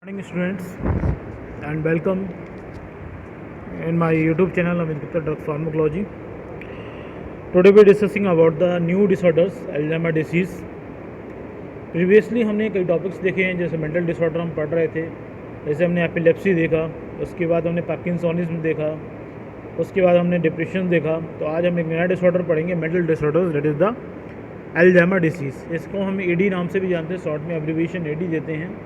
Morning students and welcome in my YouTube channel Amit Gupta Drug Pharmacology. Today we are discussing about the new disorders Alzheimer disease. Previously हमने कई topics देखे हैं, जैसे mental disorder हम पढ़ रहे थे, जैसे हमने एपिलेप्सी देखा, उसके बाद हमने पार्किंसोनिज्म देखा, उसके बाद हमने डिप्रेशन देखा। तो आज हम एक नया डिसऑर्डर पढ़ेंगे, mental disorder, that is the Alzheimer disease. इसको हम एडी नाम से भी जानते हैं, शॉर्ट में एब्रिविएशन एडी देते हैं।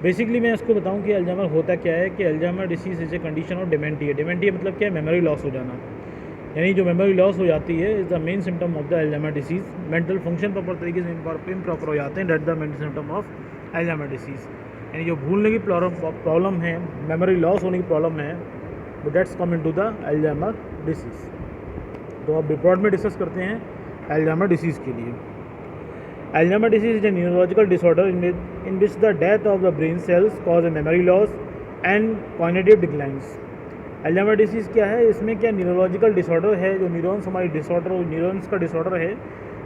बेसिकली मैं इसको बताऊं कि अल्जाइमर होता क्या है कि Alzheimer disease is a condition of dementia. Dementia मतलब क्या है? मेमोरी लॉस हो जाना, यानी जो मेमोरी लॉस हो जाती है is the main symptom of the Alzheimer disease. Mental function proper तरीके से इम्प्रॉपर हो जाते हैं, that the main symptom of Alzheimer disease. यानी जो भूलने की प्रॉब्लम है, मेमोरी लॉस होने की प्रॉब्लम है, तो that's come in to the Alzheimer disease. तो अब रिपोर्ट में डिस्कस करते हैं अल्जाइमर डिसीज़ के लिए। Alzheimer's disease is a neurological disorder in which the death of the brain cells cause a memory loss and cognitive declines. Alzheimer's disease क्या है? इसमें क्या न्यूरोलॉजिकल डिसऑर्डर है, जो न्यूरॉन्स हमारी डिसऑर्डर न्यूरॉन्स का डिसऑर्डर है,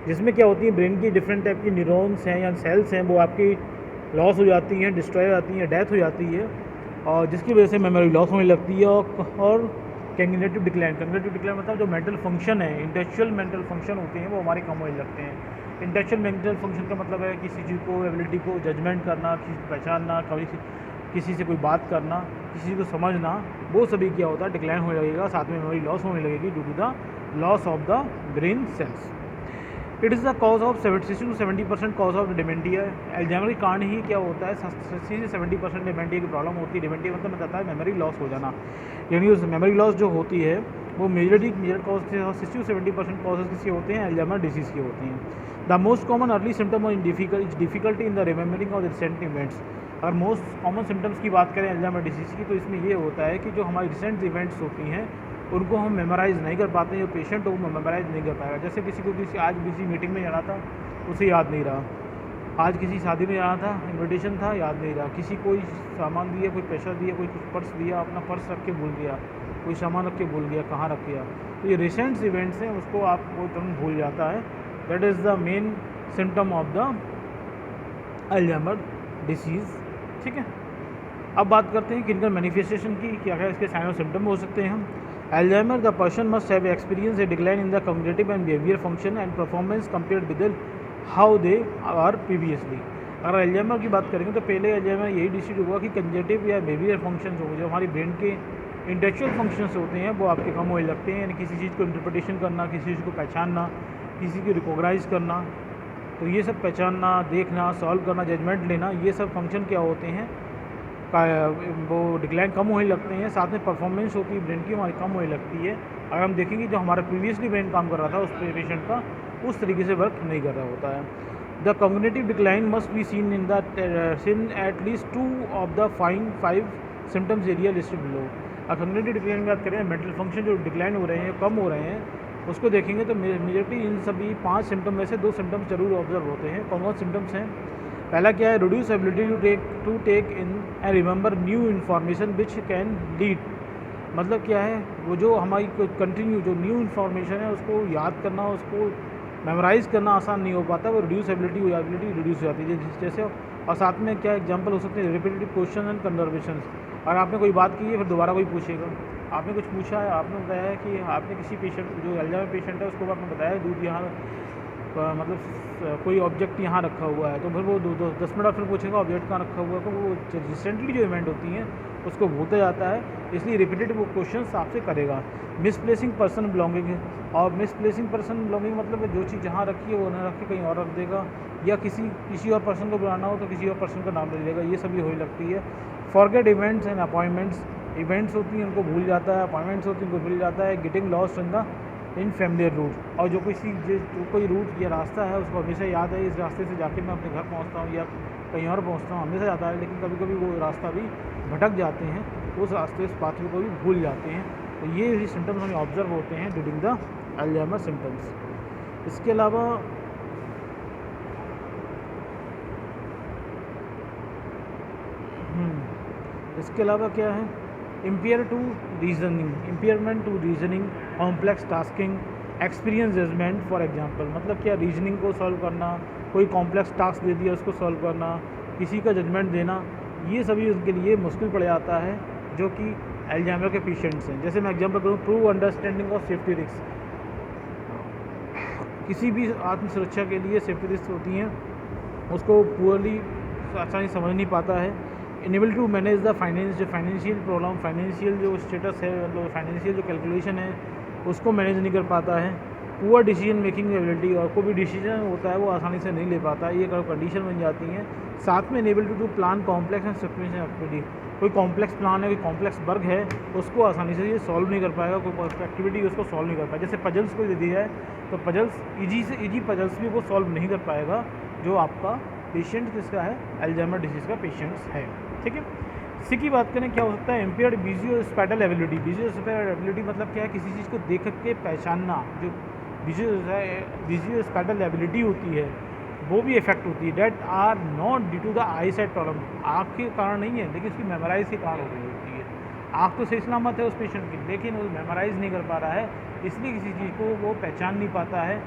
जिसमें क्या होती है, ब्रेन की डिफरेंट टाइप की न्यूरॉन्स हैं या सेल्स हैं, वो आपकी लॉस हो जाती हैं, डिस्ट्रॉय हो जाती हैं, डेथ हो जाती है, और जिसकी वजह से मेमोरी लॉस होने लगती है और कॉग्निटिव डिक्लाइन मतलब जो मेंटल फंक्शन है, इंटेलेक्चुअल मेंटल फंक्शन होते हैं, वो हमारे कम होने लगते हैं। इंटेलेक्चुअल मेंटल फंक्शन का मतलब है किसी चीज़ को, एबिलिटी को जजमेंट करना, किसी को पहचानना, किसी से कोई बात करना, किसी को समझना, वो सभी क्या होता है, डिक्लाइन होने लगेगा। साथ में मेमोरी लॉस होने लगेगी due to the loss of the brain cells. It is the cause of 60 to 70% cause of dementia. Alzheimer के कारण ही क्या होता है, 60 से 70% डिमेंटिया की प्रॉब्लम होती है। डिमेंटिया मतलब बताता है मेमोरी लॉस हो जाना, यानी उस मेमोरी लॉस जो होती है वो मेजर कॉज से 60 to 70% कॉजेज किसके होते हैं? अल्जाइमर डिसीज़ के होते हैं। The most common early symptom of difficulty in the remembering of recent events. अगर मोस्ट कॉमन सिम्टम्स की बात करें अल्जाइमर डिसीज़ की, तो इसमें ये होता है कि जो हमारी रिसेंट इवेंट्स होती हैं उनको हम मेमोराइज़ नहीं कर पाते हैं, जो पेशेंट हो वो मेमोराइज़ नहीं कर पाएगा। जैसे किसी को आज किसी मीटिंग में जाना था, उसे याद नहीं रहा, आज किसी शादी में जाना था, इन्विटेशन था, याद नहीं रहा, किसी कोई सामान दिया, कोई पैसा दिया, कोई कुछ पर्स दिया, अपना पर्स रख के भूल गया, कोई सामान रख के भूल गया, कहाँ रख गया। तो ये रिसेंट इवेंट्स हैं, उसको आप वो तुरंत भूल जाता है। That is the main symptom of the Alzheimer disease. ठीक है, अब बात करते हैं क्लिनिकल मैनिफेस्टेशन की, क्या क्या इसके साइन और सिम्टम हो सकते हैं हम। Alzheimer, the person must have experienced a decline in the cognitive and behavior function and performance compared with how they are previously। अगर अल्जाइमर की बात करेंगे तो पहले अल्जाइमर यही डिसीज होगा कि कंजेटिव या बिहेवियर फंक्शंस हो, जो हमारी ब्रेन के इंटेलेक्चुअल फंक्शंस होते हैं वो आपके कम होने लगते हैं, यानी किसी चीज़ को इंटरप्रिटेशन करना, किसी चीज़ को पहचानना, किसी को रिकॉग्नाइज करना, तो ये सब पहचानना, देखना, सॉल्व करना, जजमेंट लेना, ये सब फंक्शन क्या होते हैं, वो डिक्लाइन कम होने लगते हैं। साथ में परफॉर्मेंस होती है ब्रेन की, हमारी कम होने लगती है। अगर हम देखेंगे जो हमारा प्रीवियसली ब्रेन काम कर रहा था उस पेशेंट का उस तरीके से वर्क नहीं कर रहा होता है। The cognitive decline must be seen in at least 2 of the 5 symptoms area listed below. अगर कॉग्निटिव डिक्लाइन की बात करें, मेंटल फंक्शन जो डिक्लाइन हो रहे हैं, कम हो रहे हैं, उसको देखेंगे तो मेजॉरिटी इन सभी 5 सिम्टम में से 2 सिम्टम्स जरूर ऑब्जर्व होते हैं। कौन कौन सिम्टम्स हैं? पहला क्या है? Reduce ability to take in and remember new information which can lead. मतलब क्या है, वो जो हमारी कंटिन्यू जो न्यू इन्फॉर्मेशन है उसको याद करना, उसको मेमोराइज करना आसान नहीं हो पाता, वो रिड्यूस एबिलिटी रिड्यूस हो जाती है जैसे। और साथ में क्या एग्जांपल हो सकते हैं? Repetitive question and conversation. अगर आपने कोई बात की है फिर दोबारा कोई पूछेगा, आपने कुछ पूछा है, आपने बताया कि आपने किसी पेशेंट जो अल्जाइमर पेशेंट है उसको आपने बताया दूध यहाँ मतलब कोई ऑब्जेक्ट यहाँ रखा हुआ है, तो फिर वो 10 मिनट फिर पूछेगा ऑब्जेक्ट कहाँ रखा हुआ है, तो वो रिसेंटली जो इवेंट होती हैं उसको भूलता जाता है, इसलिए रिपीटेड वो क्वेश्चन आपसे करेगा। मिसप्लेसिंग पर्सन बिलोंगिंग, और मिसप्लेसिंग पर्सन बिलोंगिंग मतलब जो चीज़ जहाँ रखी है वो ना रख के कहीं और रख देगा, या किसी और पर्सन को बुलाना हो तो किसी और पर्सन का नाम ले लेगा, ये सभी होने लगती है। Forget events and appointments, events होती हैं उनको भूल जाता है, अपॉइंटमेंट्स होती हैं उनको भूल जाता है। Getting lost in the unfamiliar route, और जो कोई रूट या रास्ता है उसको हमेशा याद है, इस रास्ते से जाके मैं अपने घर पहुंचता हूं या कहीं और पहुंचता हूं, हमेशा याद है, लेकिन कभी कभी वो रास्ता भी भटक जाते हैं, उस रास्ते उस पाथवे को भी भूल जाते हैं। तो ये सिम्टम्स हमें ऑब्जर्व होते हैं ड्यूरिंग द अल्जाइमर सिम्टम्स। इसके अलावा क्या है? Impairment to reasoning, complex tasking, experience judgement. For example मतलब क्या? रीजनिंग को सॉल्व करना, कोई कॉम्प्लेक्स टास्क दे दिया उसको सॉल्व करना, किसी का जजमेंट देना, ये सभी उनके लिए मुश्किल पड़ जाता है जो कि अल्जाइमर के पेशेंट्स हैं। जैसे मैं एग्जांपल करूँ, prove understanding of safety risk. किसी भी आत्म सुरक्षा के लिए सेफ्टी रिस्क होती हैं, उसको पुअरली आसानी समझ नहीं पाता है। Unable to manage the financial problem, financial जो स्टेटस है, मतलब फाइनेंशियल जो कैलकुलेशन है उसको मैनेज नहीं कर पाता है। पुअर डिसीजन मेकिंग एबिलिटी, और कोई भी डिसीजन होता है वो आसानी से नहीं ले पाता, ये कंडीशन बन जाती हैं। साथ में unable to plan complex and situation activity, कोई कॉम्प्लेक्स प्लान है, कोई कॉम्प्लेक्स वर्क है, उसको आसानी से ये सॉल्व नहीं कर पाएगा, कोई एक्टिविटी उसको सॉल्व नहीं कर पाएगा। जैसे पजल्स को दे दी जाए तो पजल्स ईजी से ईजी पजल्स भी वो सॉल्व नहीं कर पाएगा जो आपका पेशेंट किसका है, अल्जाइमर डिसीज़ का पेशेंट्स है। ठीक है। सी की बात करें, क्या हो सकता है, impaired visual spatial ability. Visual spatial ability मतलब क्या है, किसी चीज़ को देख के पहचानना, जो विजुअल स्पैटल एबिलिटी होती है वो भी इफेक्ट होती है। That are not due to the eyesight problem, आँख के कारण नहीं है लेकिन उसकी मेमोराइज के कारण हो रही होती है। आँख तो सही सलामत है उस पेशेंट की, लेकिन वो मेमोराइज नहीं कर पा रहा है, इसलिए किसी चीज़ को वो पहचान नहीं पाता है।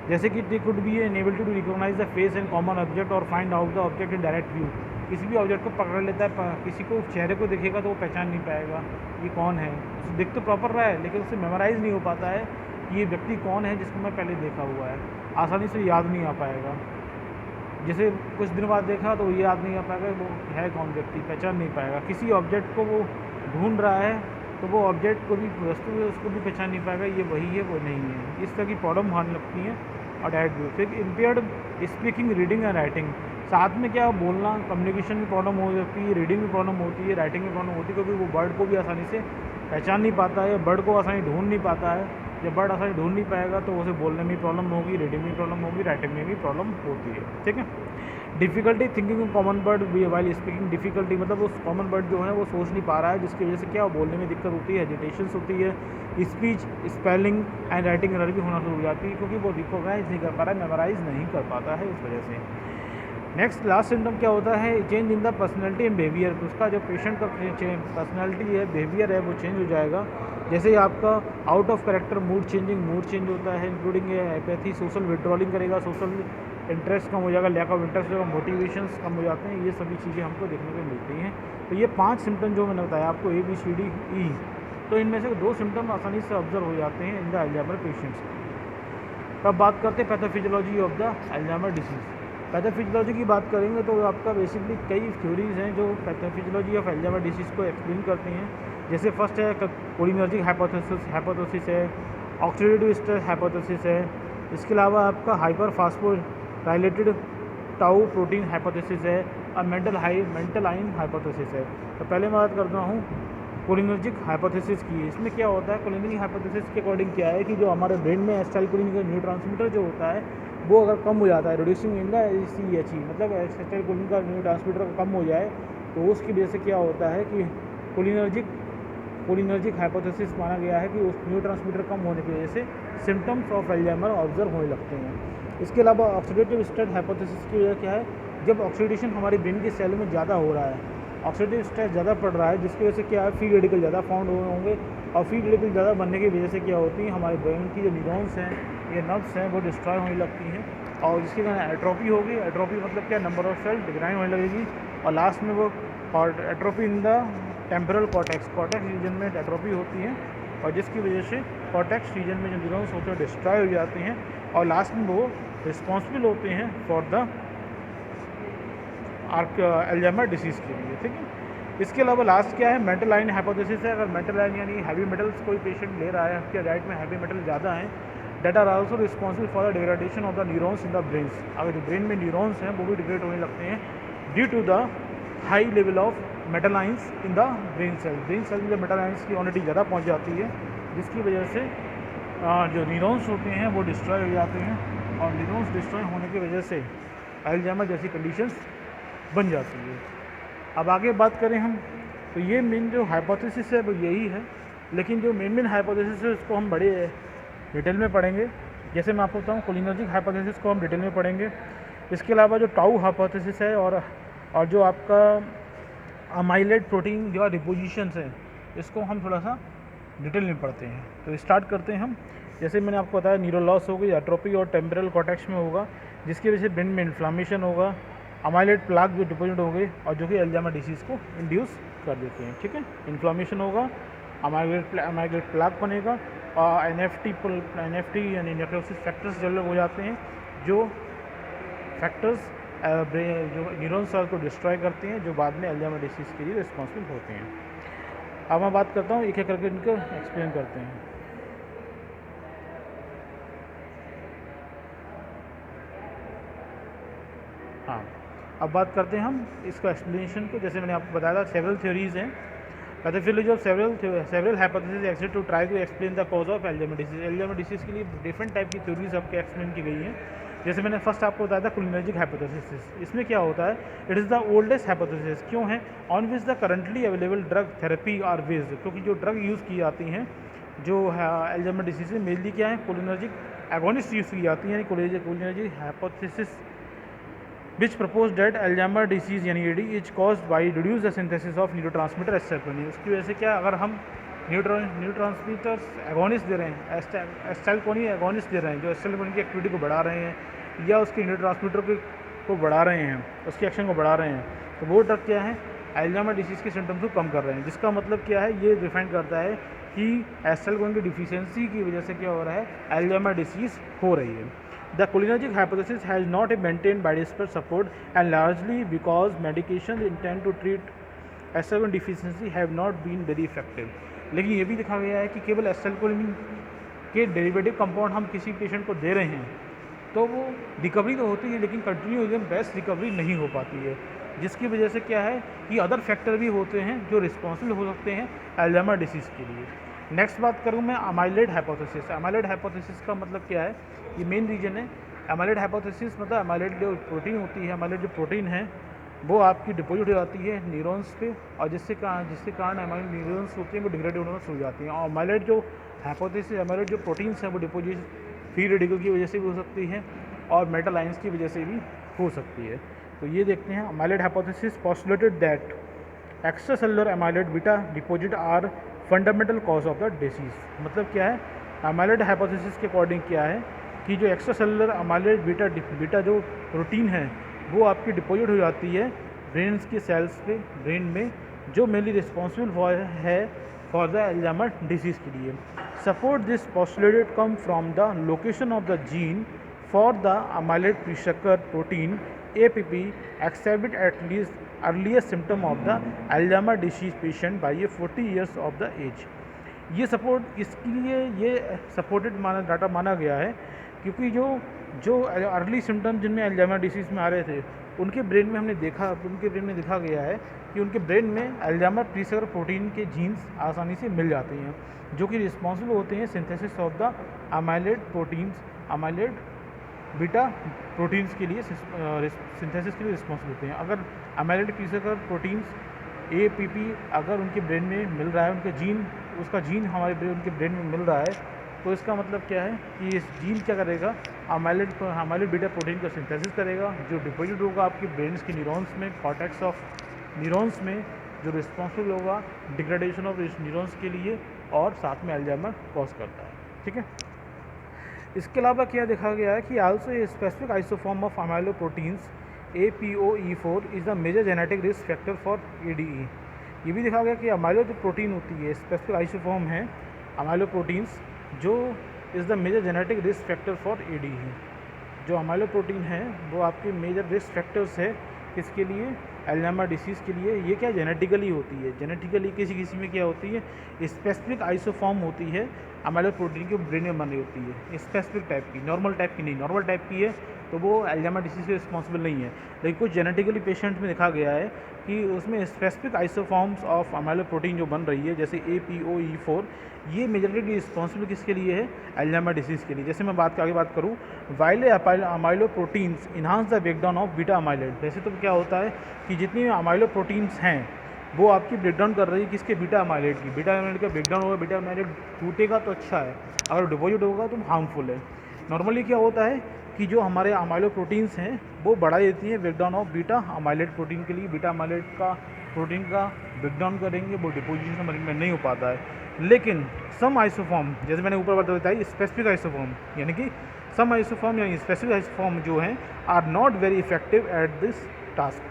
जैसे कि they could be enable to recognise the face and common object और find out the object in direct view. किसी भी ऑब्जेक्ट को पकड़ लेता है, किसी को चेहरे को देखेगा तो वो पहचान नहीं पाएगा ये कौन है। दिख तो प्रॉपर रहा है लेकिन उससे मेमोराइज नहीं हो पाता है कि ये व्यक्ति कौन है जिसको मैं पहले देखा हुआ है, आसानी से याद नहीं आ पाएगा। जैसे कुछ दिन बाद देखा तो ये याद नहीं आ पाएगा वो है कौन व्यक्ति, पहचान नहीं पाएगा। किसी ऑब्जेक्ट को वो ढूंढ रहा है तो वो ऑब्जेक्ट को भी वस्तु है उसको भी पहचान नहीं पाएगा ये वही है वो नहीं है। इस तरह की प्रॉब्लम आने लगती हैं। और डायरेक्ट व्यू, फिर impaired speaking, reading and writing. साथ में क्या बोलना, कम्युनिकेशन में प्रॉब्लम हो सकती है, रीडिंग में प्रॉब्लम होती है, राइटिंग में प्रॉब्लम होती है, क्योंकि वो वर्ड को भी आसानी से पहचान नहीं पाता है, वर्ड को आसानी ढूंढ नहीं पाता है। जब वर्ड आसानी ढूंढ नहीं पाएगा तो उसे बोलने में प्रॉब्लम होगी, रीडिंग में प्रॉब्लम होगी, राइटिंग में भी प्रॉब्लम होती है। ठीक है। Difficulty thinking common word while speaking. Difficulty मतलब उस कॉमन वर्ड जो है वो सोच नहीं पा रहा है, जिसकी वजह से क्या बोलने में दिक्कत होती है, हेजिटेशंस होती है, speech, spelling and writing error भी होना शुरू हो जाती है, क्योंकि वो रिकॉग्नाइज नहीं कर पा रहा है, मेमोराइज नहीं कर पाता है इस वजह से। नेक्स्ट लास्ट सिम्टम क्या होता है, change in the personality and behaviour. उसका जो पेशेंट का पर्सनैलिटी है, बिहेवियर है, वो चेंज हो जाएगा। जैसे ही आपका out of character mood change होता है, इंक्लूडिंग एपैथी, सोशल विड्रॉलिंग करेगा, सोशल इंटरेस्ट कम हो जाएगा, लैक ऑफ इंटरेस्ट होगा, मोटिवेशंस कम हो जाते हैं, ये सभी चीज़ें हमको देखने को मिलती हैं। तो ये 5 सिम्टम जो मैंने बताया आपको, ABCDE, तो इनमें से 2 सिम्टम आसानी से ऑब्जर्व हो जाते हैं इन द अल्जाइमर पेशेंट्स। तब बात करते हैं pathophysiology of the Alzheimer disease. Pathophysiology की बात करेंगे तो आपका बेसिकली कई थ्योरीज हैं जो पैथोफिजियोलॉजी ऑफ अल्जाइमर डिसीज़ को एक्सप्लेन करती हैं। जैसे फर्स्ट है कोलिनर्जिक हाइपोथेसिस है, ऑक्सीडेटिव स्ट्रेस हाइपोथेसिस है, इसके अलावा आपका hyper phosphorylated tau protein hypothesis है, और मेंटल आइन हाइपोथेसिस है। तो पहले मैं बात करता हूँ कोलिनर्जिक हाइपोथेसिस की। इसमें क्या होता है, कोलिनर्जिक हाइपोथेसिस के अकॉर्डिंग क्या है कि जो हमारे ब्रेन में एसिटाइलकोलिन का न्यूरोट्रांसमीटर जो होता है वो अगर कम हो जाता है, रिड्यूसिंग इन द ACTH, मतलब एसिटाइलकोलिन का न्यूरोट्रांसमीटर कम हो जाए तो उसकी वजह से क्या होता है कि कोलिनर्जिक हाइपोथेसिस माना गया है कि उस न्यूरोट्रांसमीटर कम होने की वजह से सिम्टम्स ऑफ अल्जाइमर ऑब्जर्व होने लगते हैं। इसके अलावा ऑक्सीडेटिव स्ट्रेस हाइपोथेसिस की वजह क्या है, जब ऑक्सीडेशन हमारे ब्रेन के सेल में ज़्यादा हो रहा है, ऑक्सीडेटिव स्ट्रेस ज़्यादा पड़ रहा है, जिसकी वजह से क्या है, फ्री रेडिकल ज़्यादा फाउंड होंगे, और फ्री रेडिकल ज़्यादा बनने की वजह से क्या होती है, हमारे ब्रेन की जो न्यूरॉन्स हैं, ये नर्व्स हैं, वो डिस्ट्रॉय होने लगती हैं, और जिसके कारण एट्रोफी होगी। एट्रोफी मतलब क्या, नंबर ऑफ सेल डिक्लाइन होने लगेगी, और लास्ट में वो atrophy in the temporal cortex region में एट्रोफी होती है, और जिसकी वजह से कॉर्टेक्स रीजन में जो न्यूरॉन्स होते हैं डिस्ट्रॉय हो जाते हैं, और लास्ट में वो रिस्पॉन्सिबल होते हैं फॉर द अल्जाइमर डिसीज़ के लिए। ठीक है। इसके अलावा लास्ट क्या है, मेंटल आइन हाइपोथेसिस है। अगर मेंटल आइन यानी हैवी मेटल्स कोई पेशेंट ले रहा है, उसके डाइट में हैवी मेटल ज़्यादा हैं, that are also responsible for the degradation of the neurons in the brains. अगर जो ब्रेन में न्यूरॉन्स हैं वो भी डिग्रेड होने लगते हैं due to the high level of metal ions in the brain cell में जब मेटल आइंस की क्वांटिटी ज़्यादा पहुँच जाती है, जिसकी वजह से जो न्यूरॉन्स होते हैं वो डिस्ट्रॉय हो जाते हैं, और न्यूरॉन्स डिस्ट्रॉय होने की वजह से अल्जाइमर जैसी कंडीशंस बन जाती है। अब आगे बात करें हम, तो ये मेन जो हाइपोथेसिस है वो यही है, लेकिन जो मेन हाइपोथेसिस है उसको हम बड़े डिटेल में पढ़ेंगे। जैसे मैं आपको बताऊँ, कोलिनर्जिक हाइपोथेसिस को हम डिटेल में पढ़ेंगे। इसके अलावा जो टाउ हाइपोथेसिस है और जो आपका अमाइलेट प्रोटीन जो डिपोजिशंस है, इसको हम थोड़ा सा डिटेल में पढ़ते हैं। तो स्टार्ट करते हैं हम। जैसे मैंने आपको बताया, न्यूरो लॉस होगी, एट्रोपी और टेम्पोरल कॉर्टेक्स में होगा, जिसकी वजह से ब्रेन में इन्फ्लामेशन होगा, अमाइलेट प्लाक जो डिपोजिट हो गए और जो कि अल्जाइमर डिसीज़ को इंड्यूस कर देते हैं। ठीक है, इन्फ्लामेशन होगा, अमाइलेट प्लाक बनेगा और एनएफटी यानी नेक्रोसिस फैक्टर्स डेवलप हो जाते हैं, जो फैक्टर्स जो न्यूरॉन सेल को डिस्ट्रॉय करते हैं, जो बाद में अल्जाइमर डिसीज़ के लिए रिस्पॉन्सिबल होते हैं। अब मैं बात करता हूँ, एक एक करके इनको एक्सप्लेन करते हैं। हाँ, अब बात करते हैं हम इसको एक्सप्लेनेशन को। जैसे मैंने आपको बताया था, सेवरल थ्योरीज हैं। Pathophysiology of several hypothesis exist to try to explain the cause of Alzheimer disease. Alzheimer disease के लिए डिफरेंट टाइप की थ्योरीज आपके एक्सप्लेन की गई हैं। जैसे मैंने फर्स्ट आपको बताया था कोलिनर्जिक हाइपोथेसिस। इसमें क्या होता है, it is the oldest hypothesis. क्यों है? On which the currently available drug therapy are based. क्योंकि जो ड्रग यूज़ की जाती हैं जो अल्जाइमर डिसीज में मेनली क्या है, कोलिनर्जिक एगोनिस्ट यूज़ की जाती हैं, यानी cholinergic hypothesis which proposed that Alzheimer disease यानी AD is caused by reduce the synthesis of neurotransmitter acetylcholine। उसकी वजह से क्या, अगर हम न्यूरोट्रांसमीटर्स एगोनिस्ट दे रहे हैं, एसिटाइलकोलिन एगोनिस्ट दे रहे हैं जो एसिटाइलकोलिन की एक्टिविटी को बढ़ा रहे हैं या उसके न्यूरोट्रांसमीटर को बढ़ा रहे हैं, उसकी एक्शन को बढ़ा रहे हैं, तो वो ड्रग क्या है, अल्जाइमर डिसीज़ के सिम्टम्स को कम कर रहे हैं। जिसका मतलब क्या है, ये डिफाइन करता है कि एसिटाइलकोलिन की डिफिशियंसी की वजह से क्या हो रहा है, अल्जाइमर डिसीज़ हो रही है। The cholinergic hypothesis has not maintained widespread support and largely because medications intended to treat acetylcholine deficiency have not been very effective। लेकिन ये भी दिखा गया है कि केवल एसिटाइलकोलिन के डेरिवेटिव कंपाउंड हम किसी पेशेंट को दे रहे हैं तो वो रिकवरी तो होती है, लेकिन कंटिन्यू एकदम बेस्ट रिकवरी नहीं हो पाती है। जिसकी वजह से क्या है कि अदर फैक्टर भी होते हैं जो रिस्पॉन्सिबल हो सकते हैं अल्जाइमर डिसीज़ के लिए। नेक्स्ट बात करूँ मैं अमाइलेट हाइपोथेसिस। अमाइलेट हाइपोथेसिस का मतलब क्या है, ये मेन रीजन है। अमाइलेट हाइपोथेसिस मतलब अमाइलेट जो प्रोटीन होती है, अमाइलेट जो प्रोटीन है वो आपकी डिपोजिट हो जाती है न्यूरॉन्स पे, और जिसके कारण अमाइलेट न्यूरॉन्स होती हैं वो डिग्रेड होना शुरू हो जाती हैं। और अमाइलेट जो हाइपोथेसिस, अमाइलेट जो प्रोटीन्स हैं वो डिपोजिट फ्री रेडिकल की वजह से भी हो सकती है और मेटल आयंस की वजह से भी हो सकती है। तो ये देखते हैं, amyloid hypothesis postulated that extracellular amyloid beta deposit are fundamental cause of the disease. मतलब क्या है, अमाइलेट हाइपोथेसिस के अकॉर्डिंग क्या है कि जो एक्स्ट्रा सेलुलर अमाइलेट बीटा जो प्रोटीन है वो आपकी डिपोजिट हो जाती है ब्रेन्स के सेल्स पे, ब्रेन में, जो मेनली रिस्पॉन्सिबल है फॉर द अल्जाइमर डिसीज़ के लिए। Support this postulated come from the location of the gene for the amyloid precursor protein APP exhibit at least earliest symptom of the Alzheimer disease patient by 40 years of the age। ये support इसके लिए ये supported data माना गया है क्योंकि जो early symptom जिनमें अल्जाइमर डिसीज़ में आ रहे थे उनके ब्रेन में देखा गया है कि उनके ब्रेन में अल्जाइमर प्रीशक्कर प्रोटीन के जीन्स आसानी से मिल जाते हैं जो कि रिस्पॉन्सिबल होते हैं synthesis of the amyloid proteins, amyloid beta proteins के लिए सिंथेसिस के लिए रिस्पॉन्सिबल होते हैं। अगर अमाइलेट प्रीशक्कर प्रोटीन्स APP अगर उनके ब्रेन में मिल रहा है, उसका जीन उनके ब्रेन में मिल रहा है, तो इसका मतलब क्या है कि इस जीन क्या करेगा, अमाइलेट बीटा प्रोटीन का सिंथेसिस करेगा जो डिपोजिट होगा आपके ब्रेन्स के न्यूरॉन्स में, कॉर्टेक्स ऑफ न्यूरॉन्स में, जो रिस्पॉन्सिबल होगा डिग्रेडेशन ऑफ न्यूरॉन्स के लिए और साथ में अल्जाइमर कॉज करता है। ठीक है, इसके अलावा क्या देखा गया है कि also a specific isoform of amylo proteins APOE4 is the major genetic risk factor for ADE। ये भी देखा गया कि अमाइलो जो प्रोटीन होती है, स्पेसिफिक आइसोफॉर्म है अमाइलो प्रोटीन्स, जो is the major genetic risk factor for ADE। जो अमाइलो प्रोटीन है वो आपके मेजर रिस्क फैक्टर्स है किसके लिए, अल्जाइमर डिसीज़ के लिए। ये क्या जेनेटिकली होती है, जेनेटिकली किसी में क्या होती है, स्पेसिफिक आइसोफॉर्म होती है अमाइलो प्रोटीन के ब्रेन में बनी होती है, स्पेसिफिक टाइप की, नॉर्मल टाइप की नहीं। नॉर्मल टाइप की है तो वो अल्जाइमर डिसीज़ के रिस्पॉन्सिबल नहीं है, लेकिन कुछ जेनेटिकली पेशेंट में देखा गया है कि उसमें स्पेसिफिक आइसोफॉर्म्स ऑफ अमाइलो प्रोटीन जो बन रही है जैसे APOE4, ये मेजरली रिस्पॉन्सिबल किसके लिए है, अल्जाइमर डिसीज़ के लिए। जैसे मैं आगे बात करूँ, while amyloid proteins enhance the breakdown of beta amyloid. वैसे तो क्या होता है कि जितनी अमाइलो प्रोटीन्स हैं वो आपकी ब्रेकडाउन कर रही है किसके, बीटा अमाइलेट की। बीटा अमाइलेट का ब्रेकडाउन होगा, बीटा अमाइलेट टूटेगा तो अच्छा है, अगर डिपोजिट होगा तो हार्मफुल है। नॉर्मली क्या होता है कि जो हमारे अमाइलो प्रोटीन्स हैं वो बढ़ा देती हैं ब्रेकडाउन ऑफ बीटा अमाइलेट प्रोटीन के लिए। बीटा अमाइलेट का प्रोटीन का ब्रेकडाउन करेंगे वो डिपोजिशन में नहीं हो पाता है। लेकिन सम आइसोफॉर्म, जैसे मैंने ऊपर बात बताई, स्पेसिफिक आइसोफॉर्म यानी कि सम आइसोफॉर्म यानी स्पेसिफिक आइसोफॉर्म जो हैं are not very effective at this task,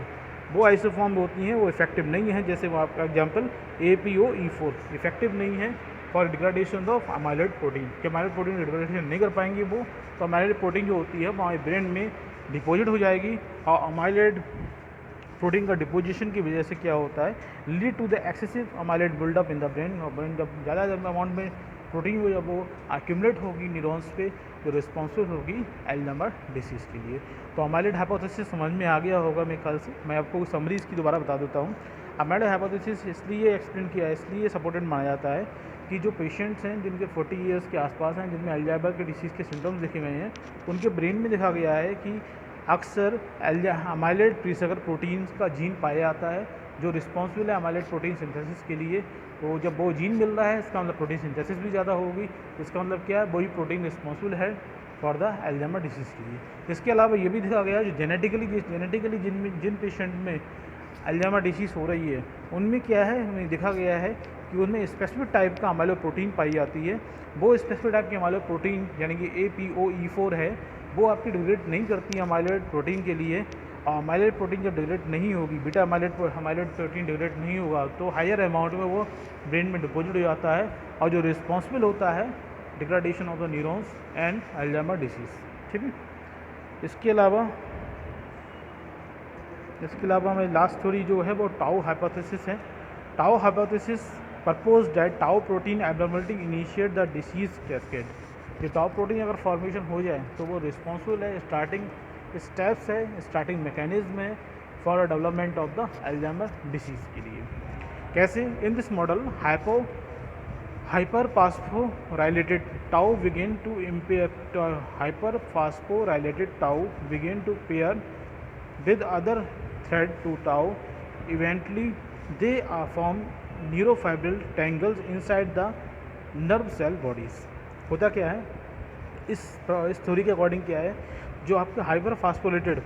वो आइसोफॉर्म होती हैं, वो इफेक्टिव नहीं है। जैसे वो आपका एग्जांपल APOE4 इफेक्टिव नहीं है for degradation of amyloid protein, कि अमाइलॉइड प्रोटीन डिग्रेडेशन नहीं कर पाएंगी वो, तो अमाइलॉइड प्रोटीन जो होती है वो हमारे ब्रेन में डिपॉजिट हो जाएगी, और अमाइलॉइड प्रोटीन का डिपोजिशन की वजह से क्या होता है, lead to the excessive amyloid buildup in the brain, और ब्रेन जब ज़्यादा अमाउंट में प्रोटीन जब वो एक्यूमुलेट होगी न्यूरॉन्स पे, जो रिस्पॉन्सिबल होगी अल्जाइमर डिसीज़ के लिए। तो अमाइलॉइड हाइपोथेसिस समझ में आ गया होगा मेरे ख्याल से। मैं आपको समरी इसकी दोबारा बता देता हूँ। अमाइलॉइड हाइपोथेसिस इसलिए एक्सप्लेन किया है, इसलिए सपोर्टेड माना जाता है कि जो पेशेंट्स हैं जिनके 40 ईयर्स के आसपास हैं, जिनमें अल्जाइमर के डिसीज़ के सिम्टम्स देखे गए हैं, उनके ब्रेन में देखा गया है कि अक्सर अमाइलॉइड प्रीसगर प्रोटीन्स का जीन पाया जाता है जो रिस्पॉन्सिबल है अमाइलॉइड प्रोटीन सिंथेसिस के लिए। तो जब वो जीन मिल रहा है, इसका मतलब प्रोटीन सिंथेसिस भी ज़्यादा होगी, इसका मतलब क्या है, वही प्रोटीन रिस्पॉन्सिबल है फॉर द अल्जाइमर डिसीज़ के लिए। इसके अलावा ये भी देखा गया जो जेनेटिकली जिन पेशेंट में अल्जाइमर डिसीज़ हो रही है, उनमें क्या है, हमें देखा गया है कि उनमें स्पेसिफिक टाइप का अमाइलो प्रोटीन पाई जाती है। वो स्पेसिफिक टाइप की अमाइलो प्रोटीन यानी कि APOE4 है, वो आपकी डिग्रेड नहीं करती है अमाइलॉइड प्रोटीन के लिए। और अमाइलॉइड प्रोटीन जब डिग्रेड नहीं होगी, बीटा अमाइलॉइड प्रोटीन डिग्रेड नहीं होगा, तो हायर अमाउंट में वो ब्रेन में डिपॉजिट हो जाता है, और जो रिस्पॉन्सिबल होता है degradation of the neurons and Alzheimer disease. ठीक है, इसके अलावा हमें लास्ट थ्योरी जो है वो टाउ हाइपोथेसिस है। Tau hypothesis propose that tau protein abnormality initiate the disease cascade. ये टाउ प्रोटीन अगर फॉर्मेशन हो जाए तो वो रिस्पॉन्सिबल है, स्टार्टिंग स्टेप्स है, स्टार्टिंग मैकेनिज्म है for development of the Alzheimer disease के लिए। कैसे? In this model hyperphosphorylated tau begin to pair with other thread to tau. Eventually they form neurofibril tangles inside the nerve cell bodies. होता क्या है, इस theory के according क्या है, जो आपका हाइपरफॉस्फोरेटेड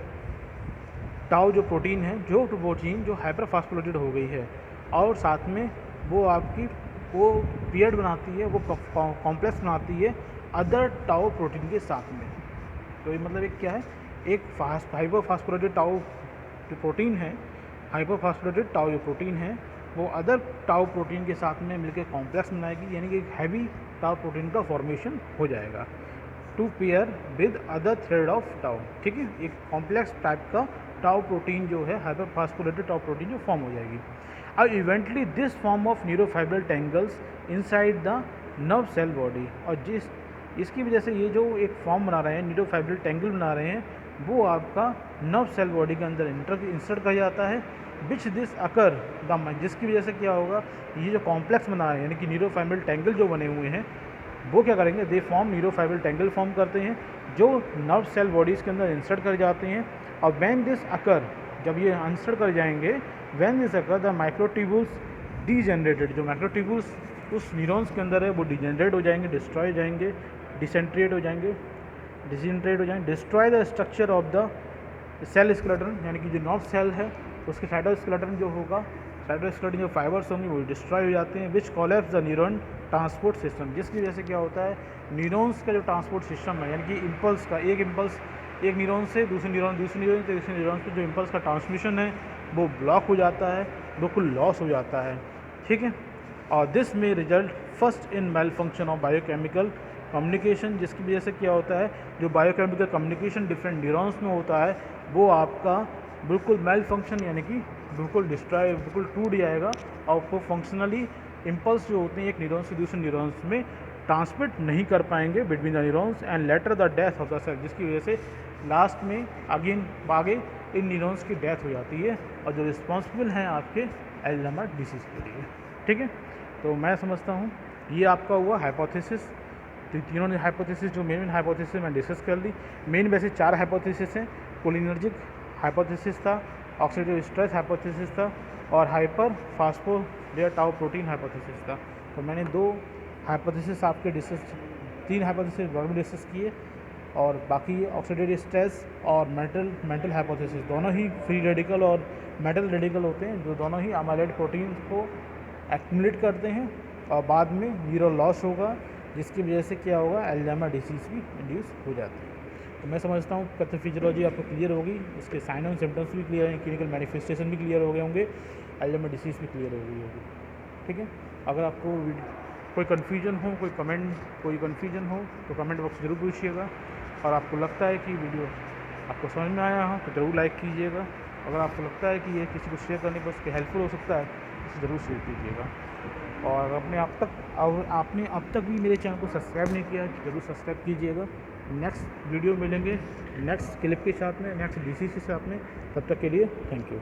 टाउ जो प्रोटीन है, जो हाइपर फास्फोलेटेड हो गई है, और साथ में वो आपकी वो पेयर बनाती है, वो कॉम्प्लेक्स बनाती है अदर टाउ प्रोटीन के साथ में। तो ये मतलब एक क्या है, एक हाइपर फास्फोलेटेड टाउ जो प्रोटीन है, हाइपर फास्फोलेटेड टाउ जो प्रोटीन है, वो अदर टाउ प्रोटीन के साथ में मिलकर कॉम्प्लेक्स बनाएगी, यानी कि एक हैवी टाउ प्रोटीन का फॉर्मेशन हो जाएगा to pair with other thread of tau. ठीक है, एक कॉम्प्लेक्स टाइप का टाउ प्रोटीन जो है, हाइपर फास्फोलेटेड टाउ प्रोटीन जो फॉर्म हो जाएगी। अब eventually this form of neurofibrillary tangles inside the nerve cell body, और इसकी वजह से ये जो एक फॉर्म बना रहे हैं, न्यूरोफाइब्रल टेंगल बना रहे हैं, वो आपका नर्व सेल बॉडी के अंदर इंसर्ट किया जाता है, विच दिस अकर द, जिसकी वजह से क्या होगा, ये जो कॉम्प्लेक्स बना रहे हैं यानी कि न्यूरोफाइब्रल टेंगल जो बने हुए हैं, वो क्या करेंगे, दे फॉर्म न्यूरोफाइब्रल टेंगल फॉर्म करते हैं जो नर्व सेल बॉडीज़ के अंदर इंसर्ट कर जाते हैं। और व्हेन दिस अकर, जब ये इंसर्ट कर जाएंगे, when this occur the microtubules degenerated, जो माइक्रोट्यूब्यूल्स उस न्यूरॉन्स के अंदर है वो डीजेनरेट हो जाएंगे, डिस्ट्रॉय हो जाएंगे, डिसेंट्रेट हो जाएंगे, destroy the structure of the cell skeleton, यानी कि जो नर्व सेल है उसके साइटोस्केलेटन जो होगा, साइटोस्केलेटन जो फाइबर्स होंगे वो डिस्ट्रॉय हो जाते हैं, which collapse the neuron transport system, जिसकी वजह से क्या होता है, न्यूरॉन्स का जो ट्रांसपोर्ट सिस्टम है, यानी कि इम्पल्स का एक न्यूरॉन से दूसरे न्यूरॉन पे जो इम्पल्स का ट्रांसमिशन है वो ब्लॉक हो जाता है, बिल्कुल लॉस हो जाता है। ठीक है, और दिस में result first in malfunction of biochemical communication, जिसकी वजह से क्या होता है, जो बायोकेमिकल कम्युनिकेशन डिफरेंट न्यूरॉन्स में होता है वो आपका बिल्कुल मेल फंक्शन यानी कि बिल्कुल डिस्ट्रॉय, बिल्कुल टूट जाएगा, और वो फंक्शनली इम्पल्स जो होते हैं एक न्यूरॉन से दूसरे न्यूरॉन्स में ट्रांसमिट नहीं कर पाएंगे between the neurons, and later the death of the cell, जिसकी वजह से लास्ट में आगे इन न्यूरॉन्स की डेथ हो जाती है, और जो रिस्पॉन्सिबल हैं आपके अल्जाइमर डिसीज़ के लिए। ठीक है, तो मैं समझता हूँ ये आपका हुआ हाइपोथेसिस। तो तीनों ने हाइपोथेसिस, जो मेन हाइपोथेसिस मैं डिस्कस कर ली। मेन वैसे 4 हाइपोथेसिस हैं, कोलिनर्जिक हाइपोथेसिस था, ऑक्सीडेटिव स्ट्रेस हाइपोथेसिस था, और hyper phosphorylated tau protein hypothesis था। तो मैंने 2 हाइपोथेसिस आपके 3 हाइपोथेसिस वर्ग में डिस्कस किए, और बाकी ऑक्सीडेटिव स्ट्रेस और मेटल हाइपोथेसिस दोनों ही फ्री रेडिकल और मेटल रेडिकल होते हैं, जो दोनों ही अमाइलॉइड प्रोटीन को एक्यूमुलेट करते हैं, और बाद में न्यूरल लॉस होगा, जिसकी वजह से क्या होगा, अल्जाइमर डिसीज़ भी इंड्यूस हो जाती है। तो मैं समझता हूँ पैथोफिजियोलॉजी आपको क्लियर होगी, इसके साइन एंड सिम्टम्स भी क्लियर हैं, क्लिनिकल मैनिफेस्टेशन भी क्लियर हो गए होंगे, एल्जाइमर डिसीज़ भी क्लियर हो गई होगी। ठीक है, अगर आपको कोई कन्फ्यूजन हो, कोई कन्फ्यूजन हो तो कमेंट बॉक्स ज़रूर पूछिएगा, और आपको लगता है कि वीडियो आपको समझ में आया हो तो ज़रूर लाइक कीजिएगा। अगर आपको लगता है कि ये किसी को शेयर करने पर उसके हेल्पफुल हो सकता है तो ज़रूर शेयर कीजिएगा। और आपने अब तक भी मेरे चैनल को सब्सक्राइब नहीं किया है, ज़रूर सब्सक्राइब कीजिएगा। नेक्स्ट वीडियो मिलेंगे नेक्स्ट क्लिप के साथ में, नेक्स्ट डिसीज़ के साथ में। तब तक के लिए थैंक यू।